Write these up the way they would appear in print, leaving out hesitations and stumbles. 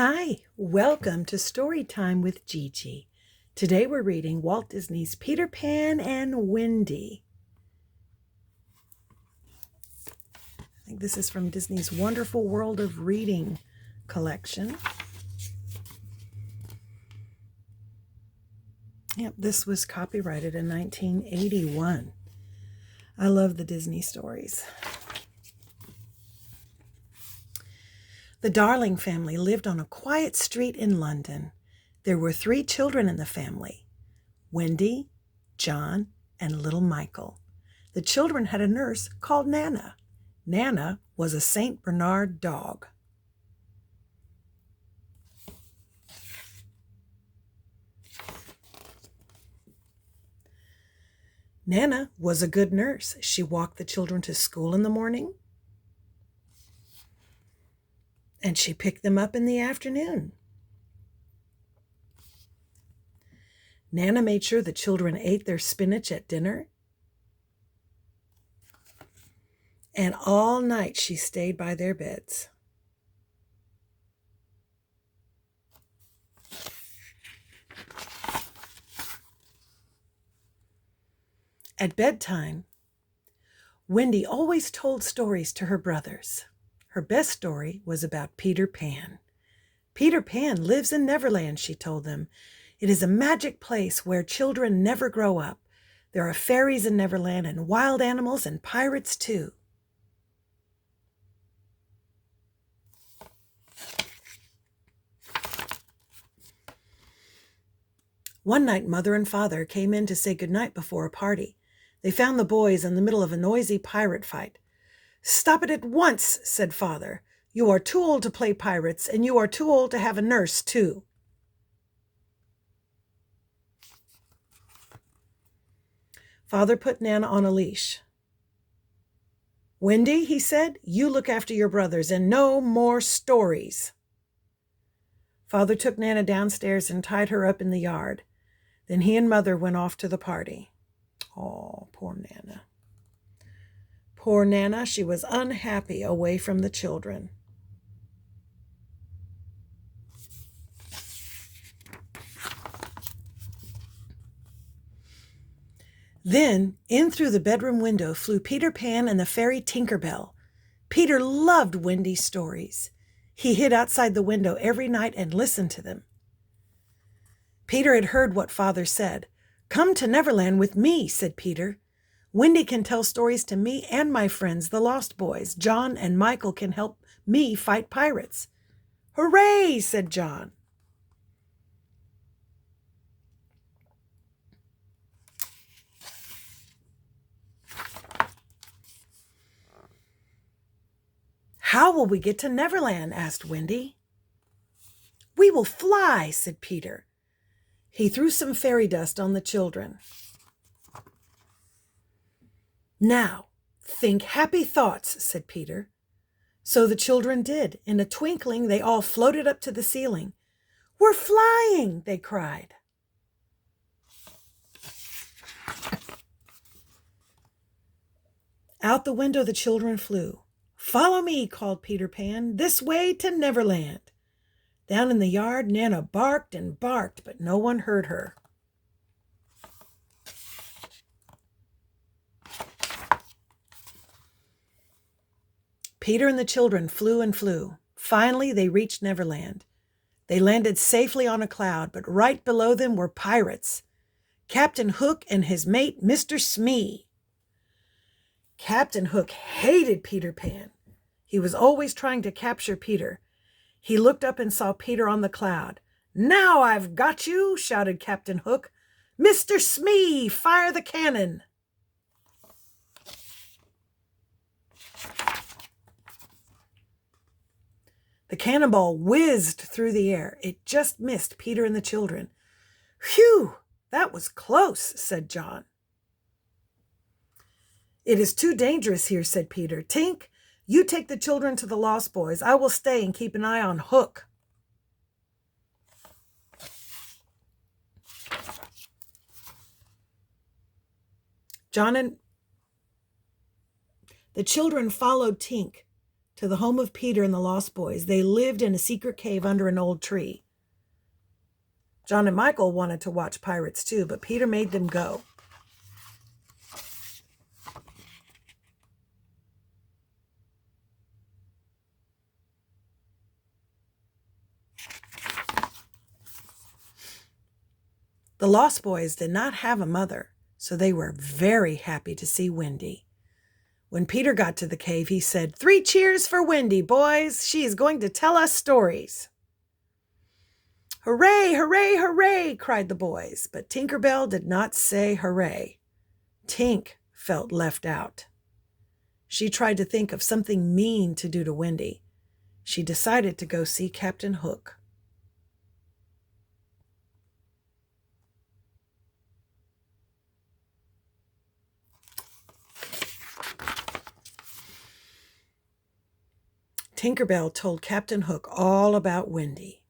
Hi, welcome to Story Time with Gigi. Today we're reading Walt Disney's Peter Pan and Wendy. I think this is from Disney's Wonderful World of Reading collection. Yep, this was copyrighted in 1981. I love the Disney stories. The Darling family lived on a quiet street in London. There were 3 children in the family, Wendy, John, and little Michael. The children had a nurse called Nana. Nana was a St. Bernard dog. Nana was a good nurse. She walked the children to school in the morning, and she picked them up in the afternoon. Nana made sure the children ate their spinach at dinner, and all night she stayed by their beds. At bedtime, Wendy always told stories to her brothers. Her best story was about Peter Pan. Peter Pan lives in Neverland, she told them. It is a magic place where children never grow up. There are fairies in Neverland and wild animals and pirates too. One night, Mother and Father came in to say goodnight before a party. They found the boys in the middle of a noisy pirate fight. "Stop it at once," said Father. "You are too old to play pirates, and you are too old to have a nurse, too." Father put Nana on a leash. "Wendy," he said, "you look after your brothers, and no more stories." Father took Nana downstairs and tied her up in the yard. Then he and Mother went off to the party. Oh, poor Nana. Poor Nana, she was unhappy away from the children. Then, in through the bedroom window flew Peter Pan and the fairy Tinker Bell. Peter loved Wendy's stories. He hid outside the window every night and listened to them. Peter had heard what Father said. "Come to Neverland with me," said Peter. "Wendy can tell stories to me and my friends, the Lost Boys. John and Michael can help me fight pirates." "Hooray!" said John. "How will we get to Neverland?" asked Wendy. "We will fly," said Peter. He threw some fairy dust on the children. "Now, think happy thoughts," said Peter. So the children did. In a twinkling, they all floated up to the ceiling. "We're flying!" they cried. Out the window the children flew. "Follow me," called Peter Pan. "This way to Neverland." Down in the yard, Nana barked and barked, but no one heard her. Peter and the children flew and flew. Finally, they reached Neverland. They landed safely on a cloud, but right below them were pirates. Captain Hook and his mate, Mr. Smee. Captain Hook hated Peter Pan. He was always trying to capture Peter. He looked up and saw Peter on the cloud. "Now I've got you," shouted Captain Hook. "Mr. Smee, fire the cannon." The cannonball whizzed through the air. It just missed Peter and the children. "Phew, that was close," said John. "It is too dangerous here," said Peter. "Tink, you take the children to the Lost Boys. I will stay and keep an eye on Hook." John and the children followed Tink to the home of Peter and the Lost Boys. They lived in a secret cave under an old tree. John and Michael wanted to watch pirates too, but Peter made them go. The Lost Boys did not have a mother, so they were very happy to see Wendy. When Peter got to the cave, he said, "3 cheers for Wendy, boys. She is going to tell us stories." "Hooray, hooray, hooray," cried the boys, but Tinker Bell did not say hooray. Tink felt left out. She tried to think of something mean to do to Wendy. She decided to go see Captain Hook. Tinker Bell told Captain Hook all about Wendy.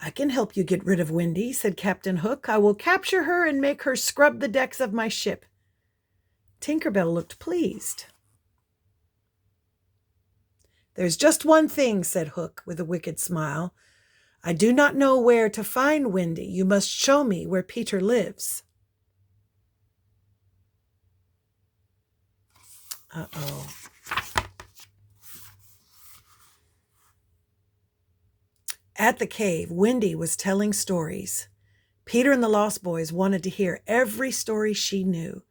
"I can help you get rid of Wendy," said Captain Hook. "I will capture her and make her scrub the decks of my ship." Tinker Bell looked pleased. "There's just one thing," said Hook with a wicked smile. "I do not know where to find Wendy. You must show me where Peter lives." Uh-oh. At the cave, Wendy was telling stories. Peter and the Lost Boys wanted to hear every story she knew,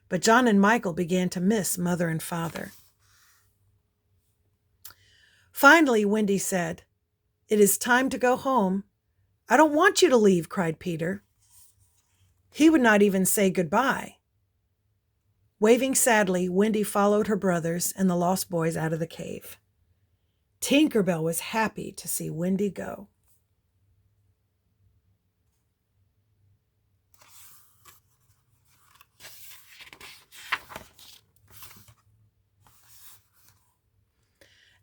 but John and Michael began to miss Mother and Father. Finally, Wendy said, "It is time to go home." "I don't want you to leave," cried Peter. He would not even say goodbye. Waving sadly, Wendy followed her brothers and the Lost Boys out of the cave. Tinker Bell was happy to see Wendy go.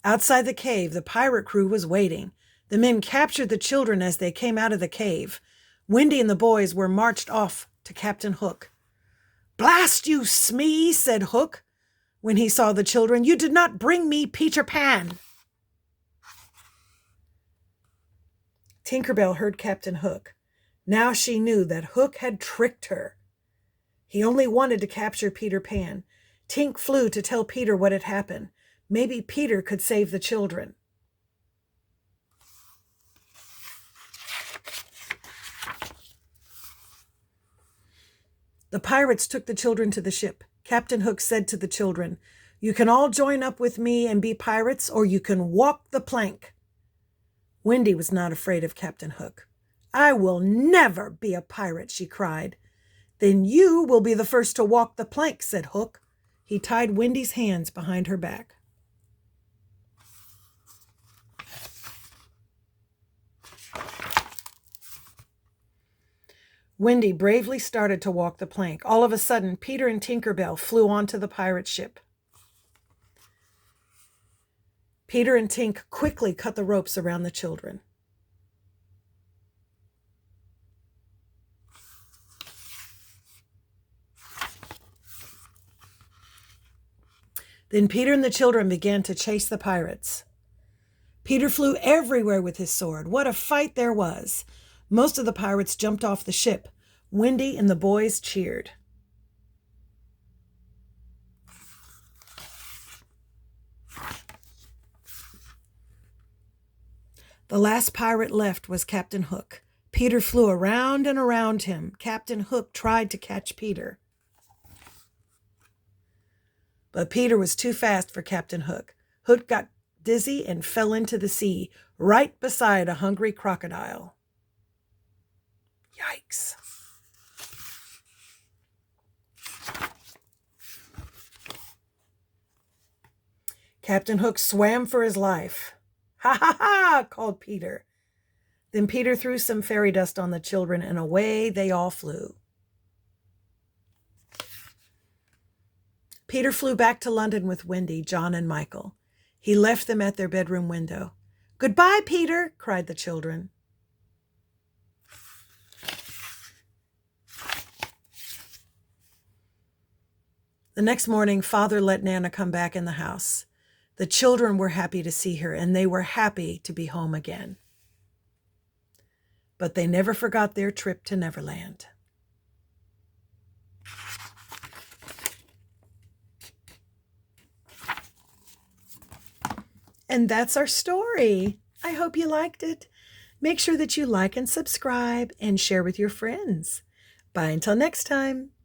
Outside the cave, the pirate crew was waiting. The men captured the children as they came out of the cave. Wendy and the boys were marched off to Captain Hook. "Blast you, Smee," said Hook when he saw the children. "You did not bring me Peter Pan." Tinker Bell heard Captain Hook. Now she knew that Hook had tricked her. He only wanted to capture Peter Pan. Tink flew to tell Peter what had happened. Maybe Peter could save the children. The pirates took the children to the ship. Captain Hook said to the children, "You can all join up with me and be pirates, or you can walk the plank." Wendy was not afraid of Captain Hook. "I will never be a pirate," she cried. "Then you will be the first to walk the plank," said Hook. He tied Wendy's hands behind her back. Wendy bravely started to walk the plank. All of a sudden, Peter and Tinker Bell flew onto the pirate ship. Peter and Tink quickly cut the ropes around the children. Then Peter and the children began to chase the pirates. Peter flew everywhere with his sword. What a fight there was! Most of the pirates jumped off the ship. Wendy and the boys cheered. The last pirate left was Captain Hook. Peter flew around and around him. Captain Hook tried to catch Peter. But Peter was too fast for Captain Hook. Hook got dizzy and fell into the sea, right beside a hungry crocodile. Yikes. Captain Hook swam for his life. "Ha ha ha!" called Peter. Then Peter threw some fairy dust on the children, and away they all flew. Peter flew back to London with Wendy, John, and Michael. He left them at their bedroom window. "Goodbye, Peter," cried the children. The next morning, Father let Nana come back in the house. The children were happy to see her, and they were happy to be home again. But they never forgot their trip to Neverland. And that's our story. I hope you liked it. Make sure that you like and subscribe and share with your friends. Bye until next time.